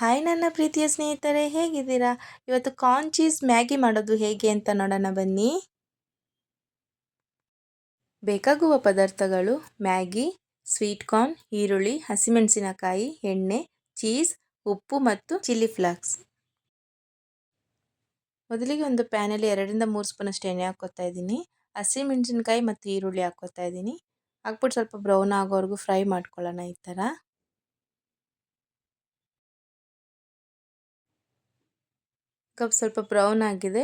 Hi ನನ್ನ ಪ್ರೀತಿಯ ಸ್ನೇಹಿತರೆ, ಹೇಗಿದ್ದೀರಾ? ಇವತ್ತು ಕಾರ್ನ್ ಚೀಸ್ ಮ್ಯಾಗಿ ಮಾಡೋದು ಹೇಗೆ ಅಂತ ನೋಡೋಣ ಬನ್ನಿ. ಬೇಕಾಗುವ ಪದಾರ್ಥಗಳು: ಮ್ಯಾಗಿ, ಸ್ವೀಟ್ ಕಾರ್ನ್, ಈರುಳ್ಳಿ, ಹಸಿಮೆಣಸಿನಕಾಯಿ, ಎಣ್ಣೆ, ಚೀಸ್, ಉಪ್ಪು ಮತ್ತು ಚಿಲ್ಲಿ ಫ್ಲೇಕ್ಸ್. ಮೊದಲಿಗೆ ಒಂದು ಪ್ಯಾನಲ್ಲಿ 2-3 ಸ್ಪೂನಷ್ಟು ಎಣ್ಣೆ ಹಾಕ್ಕೋತಾ ಇದ್ದೀನಿ. ಹಸಿಮೆಣಸಿನಕಾಯಿ ಮತ್ತು ಈರುಳ್ಳಿ ಹಾಕ್ಕೋತಾ ಇದ್ದೀನಿ. ಹಾಕ್ಬಿಟ್ಟು ಸ್ವಲ್ಪ ಬ್ರೌನ್ ಆಗೋವರೆಗೂ ಫ್ರೈ ಮಾಡ್ಕೊಳ್ಳೋಣ. ಈ ಥರ ಸ್ವಲ್ಪ ಬ್ರೌನ್ ಆಗಿದೆ.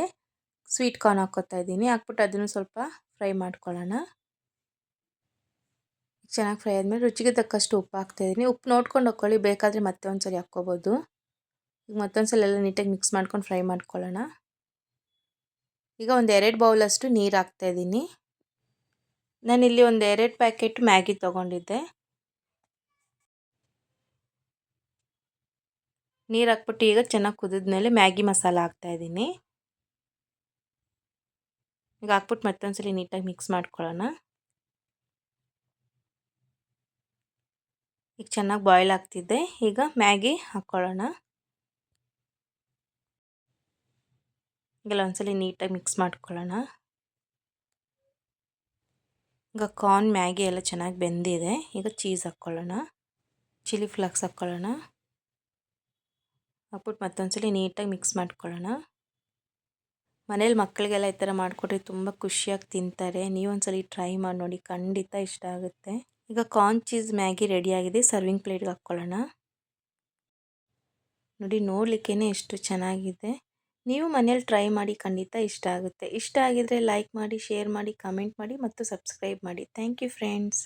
ಸ್ವೀಟ್ ಕಾರ್ನ್ ಹಾಕ್ಕೋತಾ ಇದ್ದೀನಿ. ಹಾಕ್ಬಿಟ್ಟು ಅದನ್ನು ಸ್ವಲ್ಪ ಫ್ರೈ ಮಾಡ್ಕೊಳ್ಳೋಣ. ಚೆನ್ನಾಗಿ ಫ್ರೈ ಆದಮೇಲೆ ರುಚಿಗೆ ತಕ್ಕಷ್ಟು ಉಪ್ಪು ಹಾಕ್ತಾಯಿದ್ದೀನಿ. ಉಪ್ಪು ನೋಡ್ಕೊಂಡು ಹಾಕ್ಕೊಳ್ಳಿ, ಬೇಕಾದರೆ ಮತ್ತೆ ಒಂದ್ಸಲಿ ಹಾಕ್ಕೋಬೋದು. ಈಗ ಮತ್ತೊಂದ್ಸಲ ಎಲ್ಲ ನೀಟಾಗಿ ಮಿಕ್ಸ್ ಮಾಡ್ಕೊಂಡು ಫ್ರೈ ಮಾಡ್ಕೊಳ್ಳೋಣ. ಈಗ ಒಂದು 2 ಬೌಲಷ್ಟು ನೀರು ಹಾಕ್ತಾಯಿದ್ದೀನಿ. ನಾನಿಲ್ಲಿ ಒಂದು 2 ಪ್ಯಾಕೆಟ್ ಮ್ಯಾಗಿ ತೊಗೊಂಡಿದ್ದೆ. ನೀರು ಹಾಕ್ಬಿಟ್ಟು ಈಗ ಚೆನ್ನಾಗಿ ಕುದಿದ್ಮೇಲೆ ಮ್ಯಾಗಿ ಮಸಾಲ ಹಾಕ್ತಾಯಿದ್ದೀನಿ. ಈಗ ಹಾಕ್ಬಿಟ್ಟು ಮತ್ತೊಂದ್ಸಲಿ ನೀಟಾಗಿ ಮಿಕ್ಸ್ ಮಾಡ್ಕೊಳ್ಳೋಣ. ಈಗ ಚೆನ್ನಾಗಿ ಬಾಯ್ಲ್ ಆಗ್ತಿದೆ. ಈಗ ಮ್ಯಾಗಿ ಹಾಕ್ಕೊಳ್ಳೋಣ. ಈಗೆಲ್ಲ ಒಂದ್ಸಲಿ ನೀಟಾಗಿ ಮಿಕ್ಸ್ ಮಾಡ್ಕೊಳ್ಳೋಣ. ಈಗ ಕಾರ್ನ್ ಮ್ಯಾಗಿ ಎಲ್ಲ ಚೆನ್ನಾಗಿ ಬೆಂದಿದೆ. ಈಗ ಚೀಸ್ ಹಾಕ್ಕೊಳ್ಳೋಣ. ಚಿಲ್ಲಿ ಫ್ಲೇಕ್ಸ್ ಹಾಕ್ಕೊಳ್ಳೋಣ. ಹಾಕ್ಬಿಟ್ಟು ಮತ್ತೊಂದ್ಸಲಿ ನೀಟಾಗಿ ಮಿಕ್ಸ್ ಮಾಡ್ಕೊಳ್ಳೋಣ. ಮನೇಲಿ ಮಕ್ಕಳಿಗೆಲ್ಲ ಈ ಥರ ಮಾಡಿಕೊಟ್ರೆ ತುಂಬ ಖುಷಿಯಾಗಿ ತಿಂತಾರೆ. ನೀವೊಂದ್ಸಲಿ ಟ್ರೈ ಮಾಡಿ ನೋಡಿ, ಖಂಡಿತ ಇಷ್ಟ ಆಗುತ್ತೆ. ಈಗ ಕಾರ್ನ್ ಚೀಸ್ ಮ್ಯಾಗಿ ರೆಡಿಯಾಗಿದೆ. ಸರ್ವಿಂಗ್ ಪ್ಲೇಟ್ಗೆ ಹಾಕ್ಕೊಳ್ಳೋಣ. ನೋಡಿ, ನೋಡಲಿಕ್ಕೇ ಎಷ್ಟು ಚೆನ್ನಾಗಿದೆ. ನೀವು ಮನೇಲಿ ಟ್ರೈ ಮಾಡಿ, ಖಂಡಿತ ಇಷ್ಟ ಆಗುತ್ತೆ. ಇಷ್ಟ ಆಗಿದರೆ ಲೈಕ್ ಮಾಡಿ, ಶೇರ್ ಮಾಡಿ, ಕಮೆಂಟ್ ಮಾಡಿ ಮತ್ತು ಸಬ್ಸ್ಕ್ರೈಬ್ ಮಾಡಿ. Thank you friends.